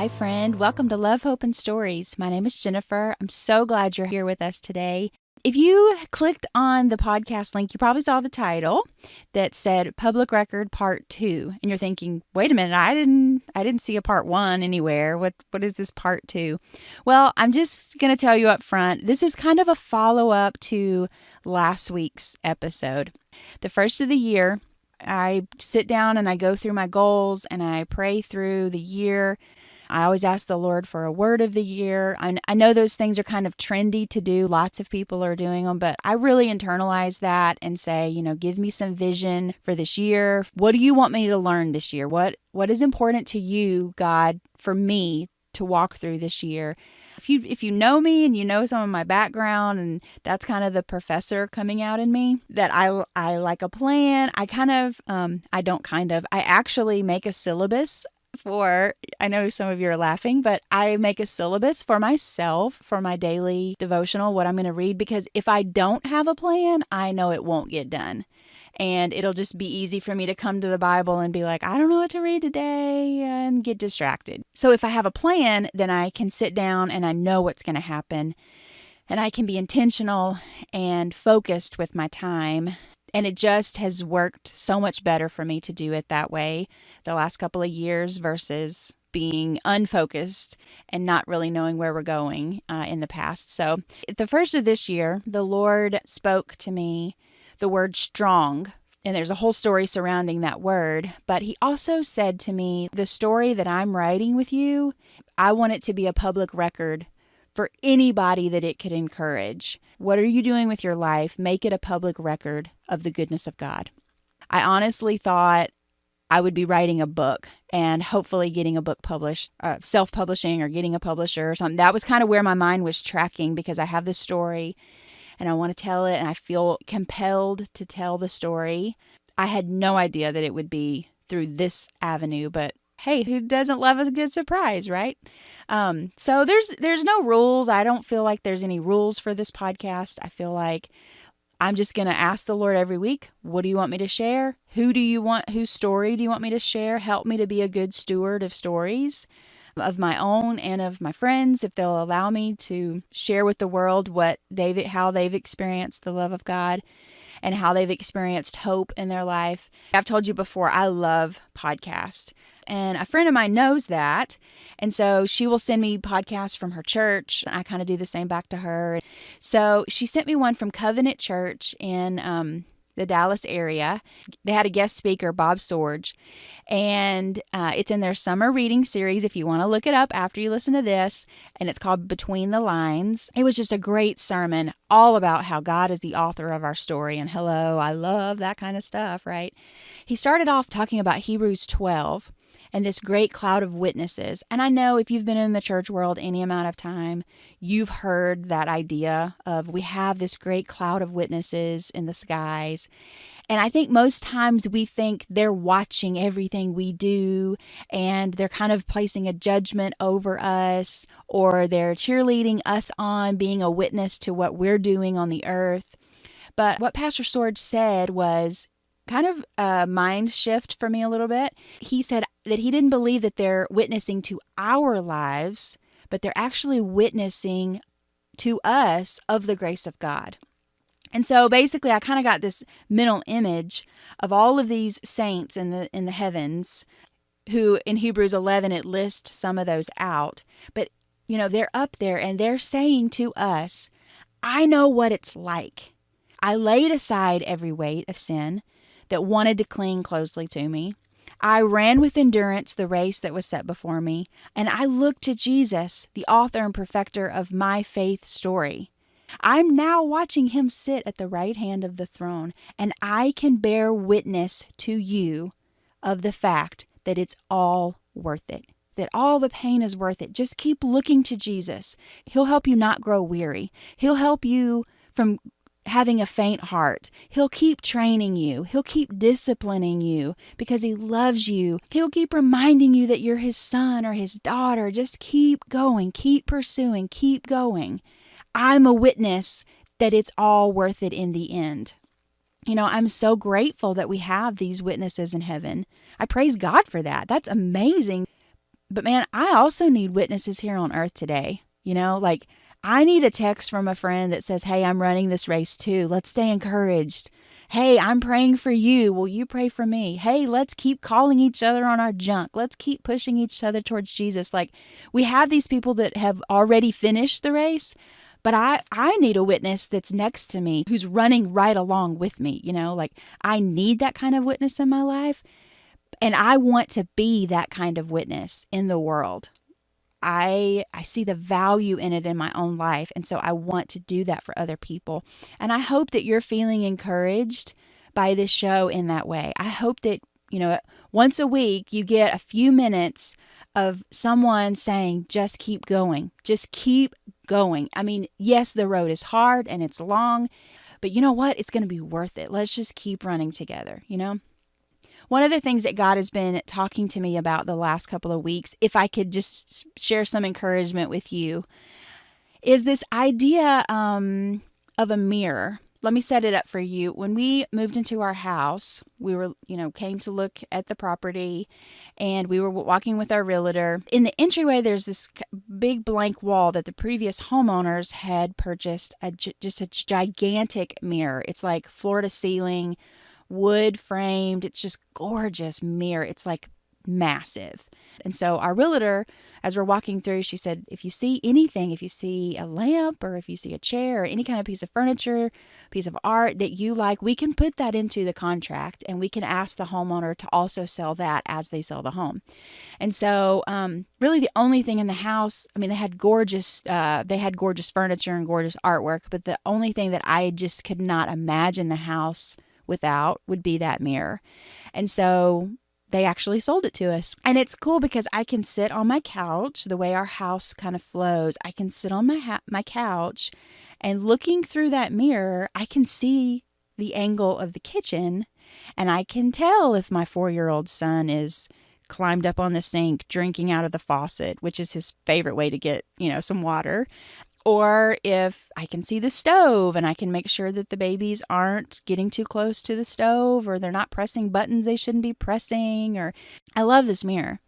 Hi, friend. Welcome to Love, Hope, and Stories. My name is Jennifer. I'm so glad you're here with us today. If you clicked on the podcast link, you probably saw the title that said Public Record Part 2. And you're thinking, wait a minute, I didn't see a Part 1 anywhere. What is this Part 2? Well, I'm just going to tell you up front, this is kind of a follow-up to last week's episode. The first of the year, I sit down and I go through my goals and I pray through the year. I always ask the Lord for a word of the year. I know those things are kind of trendy to do. Lots of people are doing them, but I really internalize that and say, give me some vision for this year. What do you want me to learn this year? What is important to you, God, for me to walk through this year? If you know me and you know some of my background, and that's kind of the professor coming out in me, that I like a plan. I actually make a syllabus I know some of you are laughing, but I make a syllabus for myself for my daily devotional, what I'm going to read, because if I don't have a plan, I know it won't get done. And it'll just be easy for me to come to the Bible and be like, I don't know what to read today, and get distracted. So if I have a plan, then I can sit down and I know what's going to happen. And I can be intentional and focused with my time. And it just has worked so much better for me to do it that way the last couple of years versus being unfocused and not really knowing where we're going in the past. So at the first of this year, the Lord spoke to me the word strong. And there's a whole story surrounding that word. But he also said to me, the story that I'm writing with you, I want it to be a public record for anybody that it could encourage. What are you doing with your life? Make it a public record of the goodness of God. I honestly thought I would be writing a book and hopefully getting a book published, self-publishing or getting a publisher or something. That was kind of where my mind was tracking because I have this story and I want to tell it and I feel compelled to tell the story. I had no idea that it would be through this avenue, but hey, who doesn't love a good surprise, right? So there's no rules. I don't feel like there's any rules for this podcast. I feel like I'm just going to ask the Lord every week, what do you want me to share? Whose story do you want me to share? Help me to be a good steward of stories of my own and of my friends, if they'll allow me to share with the world how they've experienced the love of God and how they've experienced hope in their life. I've told you before, I love podcasts. And a friend of mine knows that. And so she will send me podcasts from her church. I kind of do the same back to her. So she sent me one from Covenant Church in the Dallas area. They had a guest speaker, Bob Sorge. And it's in their summer reading series, if you want to look it up after you listen to this. And it's called Between the Lines. It was just a great sermon all about how God is the author of our story. And hello, I love that kind of stuff, right? He started off talking about Hebrews 12. And this great cloud of witnesses. And I know if you've been in the church world any amount of time, you've heard that idea of we have this great cloud of witnesses in the skies. And I think most times we think they're watching everything we do and they're kind of placing a judgment over us, or they're cheerleading us on being a witness to what we're doing on the earth. But what Pastor Sorge said was kind of a mind shift for me a little bit. He said that he didn't believe that they're witnessing to our lives, but they're actually witnessing to us of the grace of God. And so basically I kind of got this mental image of all of these saints in the heavens who in Hebrews 11 it lists some of those out. But they're up there and they're saying to us, I know what it's like. I laid aside every weight of sin that wanted to cling closely to me. I ran with endurance the race that was set before me, and I looked to Jesus, the author and perfecter of my faith story. I'm now watching him sit at the right hand of the throne, and I can bear witness to you of the fact that it's all worth it, that all the pain is worth it. Just keep looking to Jesus. He'll help you not grow weary. He'll help you from having a faint heart. He'll keep training you. He'll keep disciplining you because he loves you. He'll keep reminding you that you're his son or his daughter. Just keep going, keep pursuing, keep going. I'm a witness that it's all worth it in the end. I'm so grateful that we have these witnesses in heaven. I praise God for that. That's amazing. But man, I also need witnesses here on earth today. Like I need a text from a friend that says, hey, I'm running this race too. Let's stay encouraged. Hey, I'm praying for you. Will you pray for me? Hey, let's keep calling each other on our junk. Let's keep pushing each other towards Jesus. Like we have these people that have already finished the race, but I need a witness that's next to me who's running right along with me. Like I need that kind of witness in my life. And I want to be that kind of witness in the world. I see the value in it in my own life. And so I want to do that for other people. And I hope that you're feeling encouraged by this show in that way. I hope that, once a week you get a few minutes of someone saying, just keep going. Just keep going. I mean, yes, the road is hard and it's long, but you know what? It's going to be worth it. Let's just keep running together, One of the things that God has been talking to me about the last couple of weeks, if I could just share some encouragement with you, is this idea of a mirror. Let me set it up for you. When we moved into our house, we were, came to look at the property, and we were walking with our realtor. In the entryway, there's this big blank wall that the previous homeowners had purchased, just a gigantic mirror. It's like floor to ceiling, wood framed. It's just gorgeous mirror. It's like massive. And so our realtor, as we're walking through, she said, if you see anything, if you see a lamp or if you see a chair or any kind of piece of furniture, piece of art that you like, we can put that into the contract and we can ask the homeowner to also sell that as they sell the home. And so really the only thing in the house, I mean, they had gorgeous furniture and gorgeous artwork, but the only thing that I just could not imagine the house without would be that mirror. And so they actually sold it to us. And it's cool because I can sit on my couch, the way our house kind of flows. I can sit on my couch, and looking through that mirror, I can see the angle of the kitchen, and I can tell if my 4-year-old son is climbed up on the sink drinking out of the faucet, which is his favorite way to get, some water. Or if I can see the stove and I can make sure that the babies aren't getting too close to the stove, or they're not pressing buttons they shouldn't be pressing. Or I love this mirror.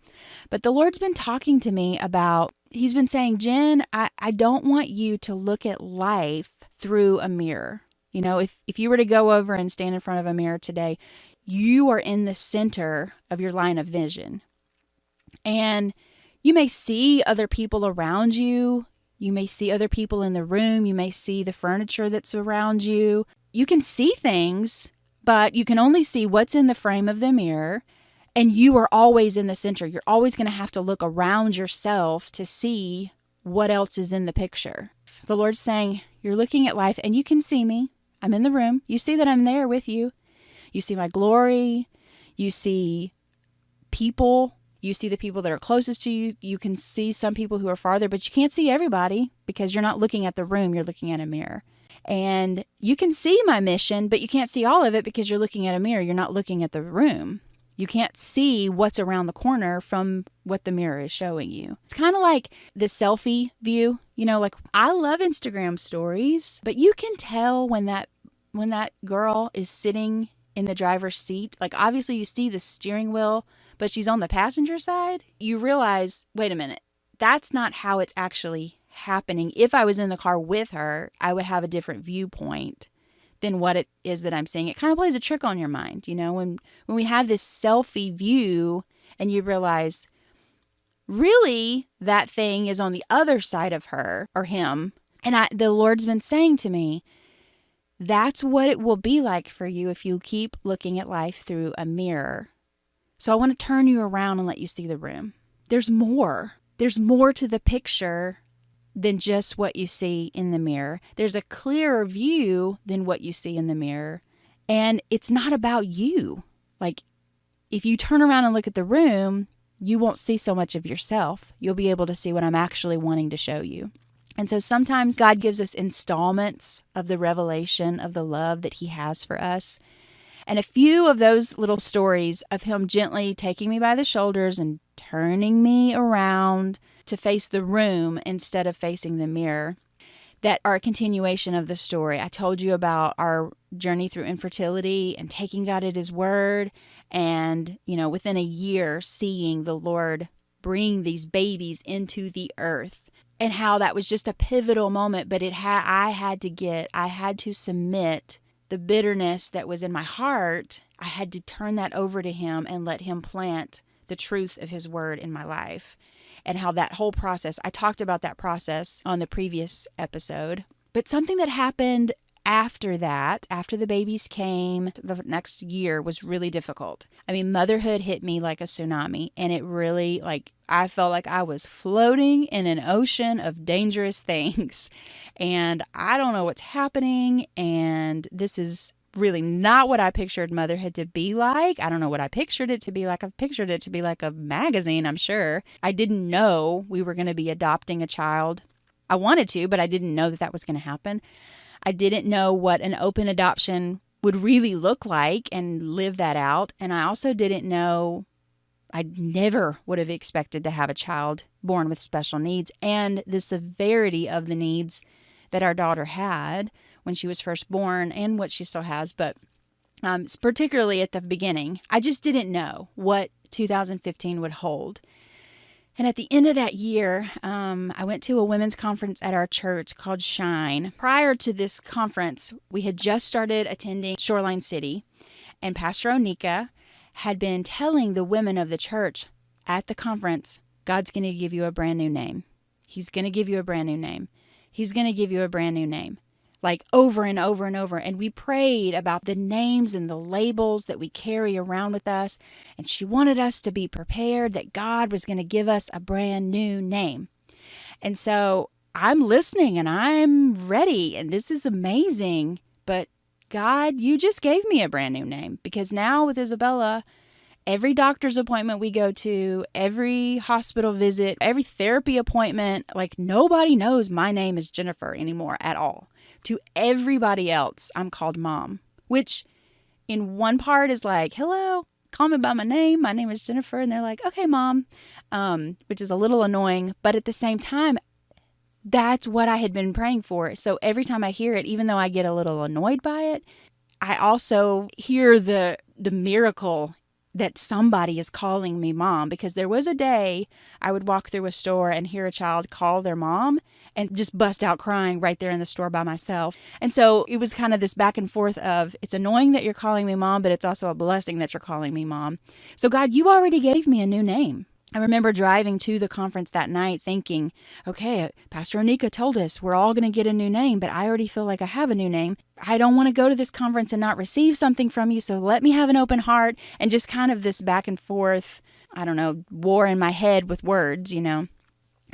But the Lord's been talking to me about, he's been saying, Jen, I don't want you to look at life through a mirror. If you were to go over and stand in front of a mirror today, you are in the center of your line of vision. And you may see other people around you. You may see other people in the room. You may see the furniture that's around you. You can see things, but you can only see what's in the frame of the mirror. And you are always in the center. You're always going to have to look around yourself to see what else is in the picture. The Lord's saying, you're looking at life and you can see me. I'm in the room. You see that I'm there with you. You see my glory. You see people. You see the people that are closest to you. You can see some people who are farther, but you can't see everybody because you're not looking at the room. You're looking at a mirror. And you can see my mission, but you can't see all of it because you're looking at a mirror. You're not looking at the room. You can't see what's around the corner from what the mirror is showing you. It's kind of like the selfie view. Like I love Instagram stories, but you can tell when that girl is sitting in the driver's seat. Like obviously you see the steering wheel, but she's on the passenger side. You realize, wait a minute, that's not how it's actually happening. If I was in the car with her, I would have a different viewpoint than what it is that I'm seeing. It kind of plays a trick on your mind, when we have this selfie view and you realize, really, that thing is on the other side of her or him. And the Lord's been saying to me, that's what it will be like for you if you keep looking at life through a mirror. So I want to turn you around and let you see the room. There's more. There's more to the picture than just what you see in the mirror. There's a clearer view than what you see in the mirror. And it's not about you. Like, if you turn around and look at the room, you won't see so much of yourself. You'll be able to see what I'm actually wanting to show you. And so sometimes God gives us installments of the revelation of the love that He has for us. And a few of those little stories of Him gently taking me by the shoulders and turning me around to face the room instead of facing the mirror, that are a continuation of the story. I told you about our journey through infertility and taking God at His word, and, within a year seeing the Lord bring these babies into the earth, and how that was just a pivotal moment. But I had to submit the bitterness that was in my heart. I had to turn that over to him and let him plant the truth of his word in my life. And how that whole process, I talked about that process on the previous episode. But something that happened after that, after the babies came, the next year was really difficult. I mean, motherhood hit me like a tsunami, and it really, I felt like I was floating in an ocean of dangerous things. And I don't know what's happening, and this is really not what I pictured motherhood to be like. I don't know what I pictured it to be like. I pictured it to be like a magazine, I'm sure. I didn't know we were going to be adopting a child. I wanted to, but I didn't know that was going to happen. I didn't know what an open adoption would really look like and live that out. And I also didn't know, I never would have expected to have a child born with special needs and the severity of the needs that our daughter had when she was first born and what she still has. But particularly at the beginning, I just didn't know what 2015 would hold. And at the end of that year, I went to a women's conference at our church called Shine. Prior to this conference, we had just started attending Shoreline City, and Pastor Onika had been telling the women of the church at the conference, God's going to give you a brand new name. He's going to give you a brand new name. He's going to give you a brand new name. Like over and over and over. And we prayed about the names and the labels that we carry around with us. And she wanted us to be prepared that God was going to give us a brand new name. And so I'm listening and I'm ready. And this is amazing. But God, you just gave me a brand new name. Because now with Isabella, every doctor's appointment we go to, every hospital visit, every therapy appointment, nobody knows my name is Jennifer anymore at all. To everybody else, I'm called Mom, which in one part is like, hello, call me by my name. My name is Jennifer. And they're like, okay, Mom, which is a little annoying. But at the same time, that's what I had been praying for. So every time I hear it, even though I get a little annoyed by it, I also hear the miracle that somebody is calling me Mom, because there was a day I would walk through a store and hear a child call their mom and just bust out crying right there in the store by myself. And so it was kind of this back and forth of, it's annoying that you're calling me Mom, but it's also a blessing that you're calling me Mom. So God, you already gave me a new name. I remember driving to the conference that night thinking, okay, Pastor Onika told us we're all going to get a new name, but I already feel like I have a new name. I don't want to go to this conference and not receive something from you, so let me have an open heart. And just kind of this back and forth, war in my head with words, And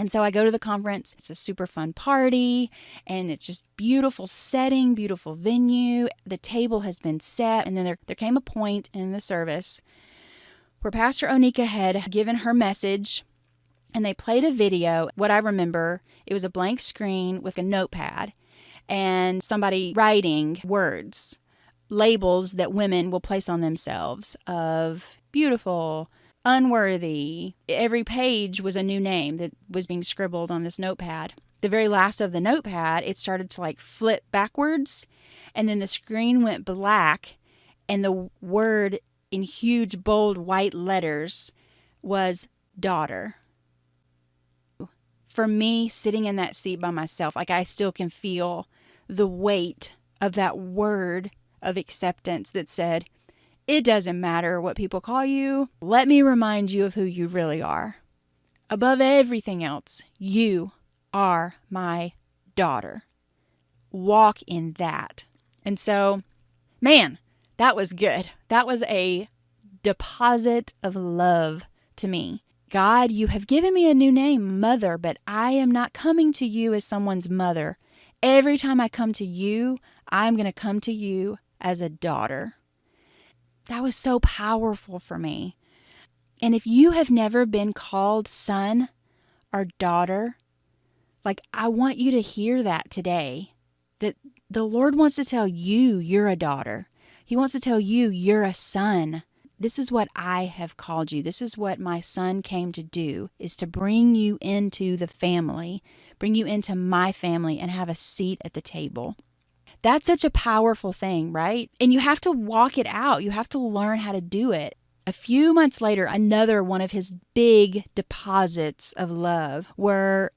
so I go to the conference. It's a super fun party, and it's just beautiful setting, beautiful venue. The table has been set, and then there came a point in the service where Pastor Onika had given her message, and they played a video. What I remember, it was a blank screen with a notepad and somebody writing words, labels that women will place on themselves of beautiful, unworthy. Every page was a new name that was being scribbled on this notepad. The very last of the notepad, it started to flip backwards, and then the screen went black, and the word in huge, bold, white letters was daughter. For me, sitting in that seat by myself, I still can feel the weight of that word of acceptance that said, it doesn't matter what people call you. Let me remind you of who you really are. Above everything else, you are my daughter. Walk in that. And so, man, that was good. That was a deposit of love to me. God, you have given me a new name, Mother, but I am not coming to you as someone's mother. Every time I come to you, I'm going to come to you as a daughter. That was so powerful for me. And if you have never been called son or daughter, I want you to hear that today, that the Lord wants to tell you you're a daughter. He wants to tell you you're a son. This is what I have called you. This is what my son came to do, is to bring you into the family, bring you into my family and have a seat at the table. That's such a powerful thing, right? And you have to walk it out. You have to learn how to do it. A few months later, another one of his big deposits of love were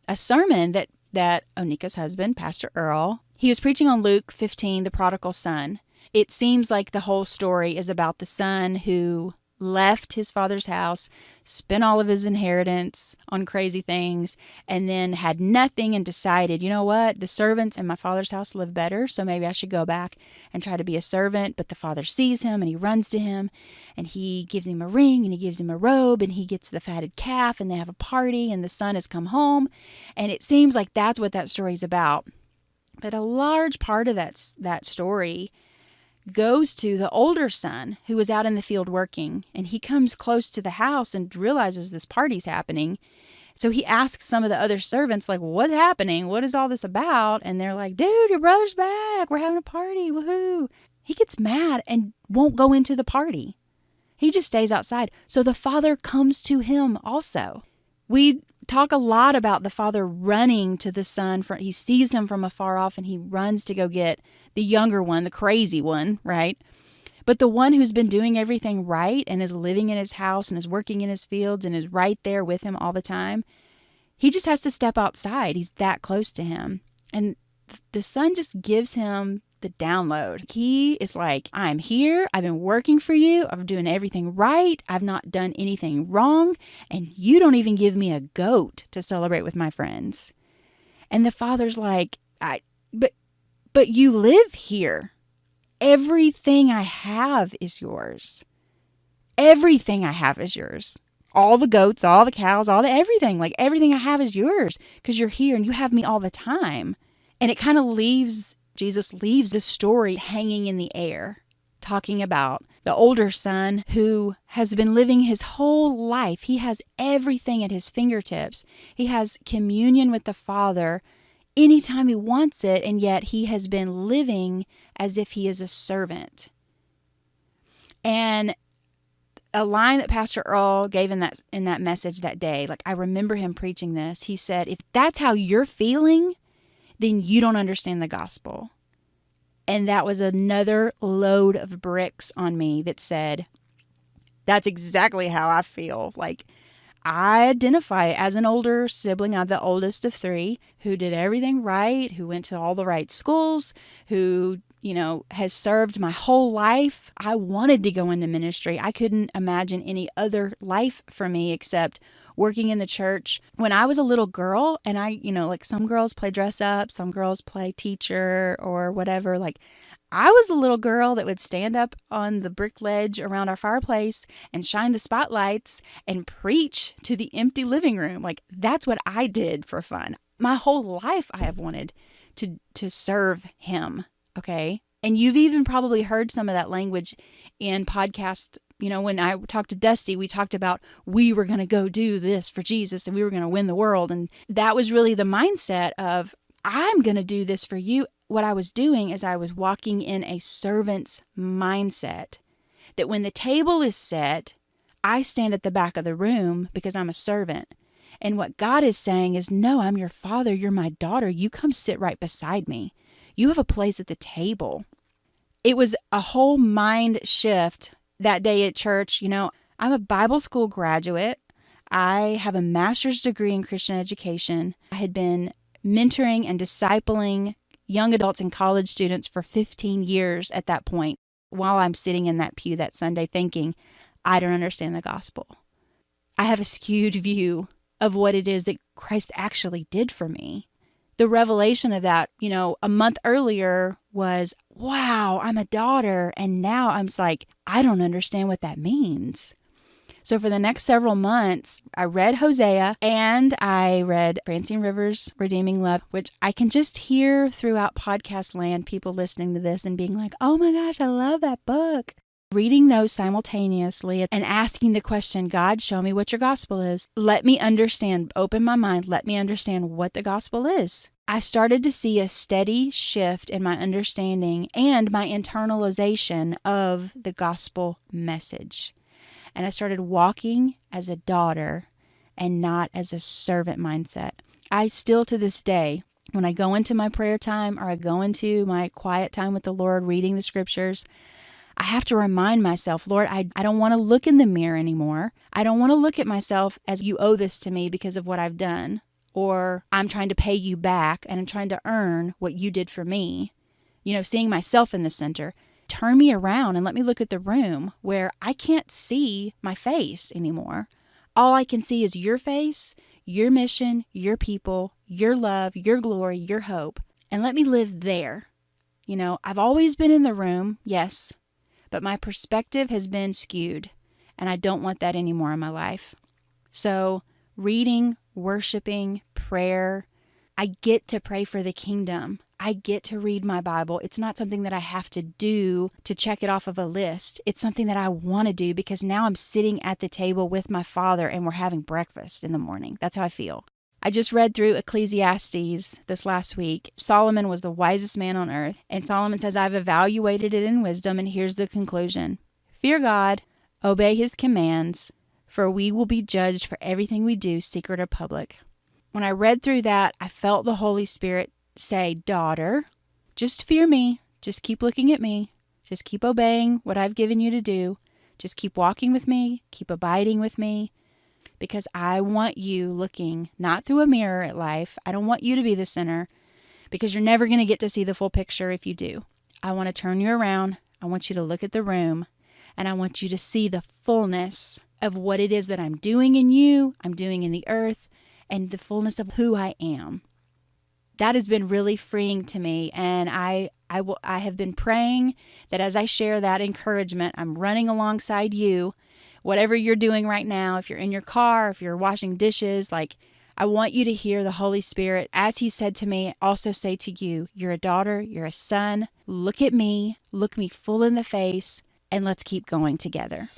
a sermon that Onika's husband, Pastor Earl, he was preaching on Luke 15, the prodigal son. It seems like the whole story is about the son who left his father's house, spent all of his inheritance on crazy things, and then had nothing and decided, you know what, the servants in my father's house live better, so maybe I should go back and try to be a servant. But the father sees him and he runs to him and he gives him a ring and he gives him a robe and he gets the fatted calf and they have a party and the son has come home. And it seems like that's what that story's about. But a large part of that story goes to the older son who was out in the field working, and he comes close to the house and realizes this party's happening. So he asks some of the other servants, like, what's happening? What is all this about? And they're like, dude, your brother's back. We're having a party. Woohoo. He gets mad and won't go into the party. He just stays outside. So the father comes to him also. We talk a lot about the father running to the son. He sees him from afar off and he runs to go get the younger one, the crazy one, right? But the one who's been doing everything right and is living in his house and is working in his fields and is right there with him all the time, he just has to step outside. He's that close to him. And the son just gives him the download. He is like, I'm here. I've been working for you. I'm doing everything right. I've not done anything wrong. And you don't even give me a goat to celebrate with my friends. And the father's like, but you live here. Everything I have is yours. Everything I have is yours. All the goats, all the cows, everything. Like everything I have is yours because you're here and you have me all the time. And it kind of Jesus leaves the story hanging in the air, talking about the older son who has been living his whole life. He has everything at his fingertips. He has communion with the Father anytime he wants it, and yet he has been living as if he is a servant. And a line that Pastor Earl gave in that message that day, like I remember him preaching this. He said, if that's how you're feeling, then you don't understand the gospel. And that was another load of bricks on me that said, that's exactly how I feel. Like I identify as an older sibling. I'm the oldest of three who did everything right, who went to all the right schools, who, has served my whole life. I wanted to go into ministry. I couldn't imagine any other life for me except working in the church. When I was a little girl, and like some girls play dress up, some girls play teacher or whatever, like I was the little girl that would stand up on the brick ledge around our fireplace and shine the spotlights and preach to the empty living room. Like that's what I did for fun. My whole life I have wanted to serve him, okay? And you've even probably heard some of that language in podcast. When I talked to Dusty, we talked about we were going to go do this for Jesus and we were going to win the world. And that was really the mindset of I'm going to do this for you. What I was doing is I was walking in a servant's mindset that when the table is set, I stand at the back of the room because I'm a servant. And what God is saying is, no, I'm your father. You're my daughter. You come sit right beside me. You have a place at the table. It was a whole mind shift that day at church. I'm a Bible school graduate. I have a master's degree in Christian education. I had been mentoring and discipling young adults and college students for 15 years at that point, while I'm sitting in that pew that Sunday thinking, I don't understand the gospel. I have a skewed view of what it is that Christ actually did for me. The revelation of that, a month earlier was, wow, I'm a daughter. And now I'm just like, I don't understand what that means. So for the next several months, I read Hosea and I read Francine Rivers' Redeeming Love, which I can just hear throughout podcast land, people listening to this and being like, oh my gosh, I love that book. Reading those simultaneously and asking the question, God, show me what your gospel is. Let me understand, open my mind, let me understand what the gospel is. I started to see a steady shift in my understanding and my internalization of the gospel message. And I started walking as a daughter and not as a servant mindset. I still to this day, when I go into my prayer time or I go into my quiet time with the Lord reading the scriptures, I have to remind myself, Lord, I don't want to look in the mirror anymore. I don't want to look at myself as you owe this to me because of what I've done, or I'm trying to pay you back and I'm trying to earn what you did for me. Seeing myself in the center. Turn me around and let me look at the room where I can't see my face anymore. All I can see is your face, your mission, your people, your love, your glory, your hope. And let me live there. I've always been in the room, yes, but my perspective has been skewed, and I don't want that anymore in my life. So, reading, worshiping, prayer, I get to pray for the kingdom. I get to read my Bible. It's not something that I have to do to check it off of a list. It's something that I want to do because now I'm sitting at the table with my Father and we're having breakfast in the morning. That's how I feel. I just read through Ecclesiastes this last week. Solomon was the wisest man on earth. And Solomon says, I've evaluated it in wisdom, and here's the conclusion. Fear God, obey his commands, for we will be judged for everything we do, secret or public. When I read through that, I felt the Holy Spirit say, daughter, just fear me. Just keep looking at me. Just keep obeying what I've given you to do. Just keep walking with me. Keep abiding with me. Because I want you looking not through a mirror at life. I don't want you to be the center, because you're never going to get to see the full picture if you do. I want to turn you around. I want you to look at the room, and I want you to see the fullness of what it is that I'm doing in you, I'm doing in the earth, and the fullness of who I am. That has been really freeing to me, and I have been praying that as I share that encouragement, I'm running alongside you. Whatever you're doing right now, if you're in your car, if you're washing dishes, I want you to hear the Holy Spirit, as he said to me, also say to you, you're a daughter, you're a son. Look at me, look me full in the face, and let's keep going together.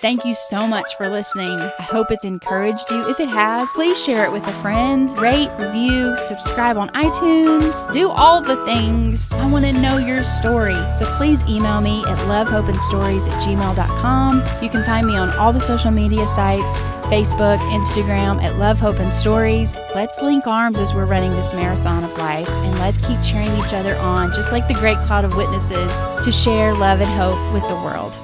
Thank you so much for listening. I hope it's encouraged you. If it has, please share it with a friend. Rate, review, subscribe on iTunes. Do all the things. I want to know your story. So please email me at lovehopeandstories@gmail.com. You can find me on all the social media sites, Facebook, Instagram at Love, Hope, and Stories. Let's link arms as we're running this marathon of life, and let's keep cheering each other on, just like the great cloud of witnesses, to share love and hope with the world.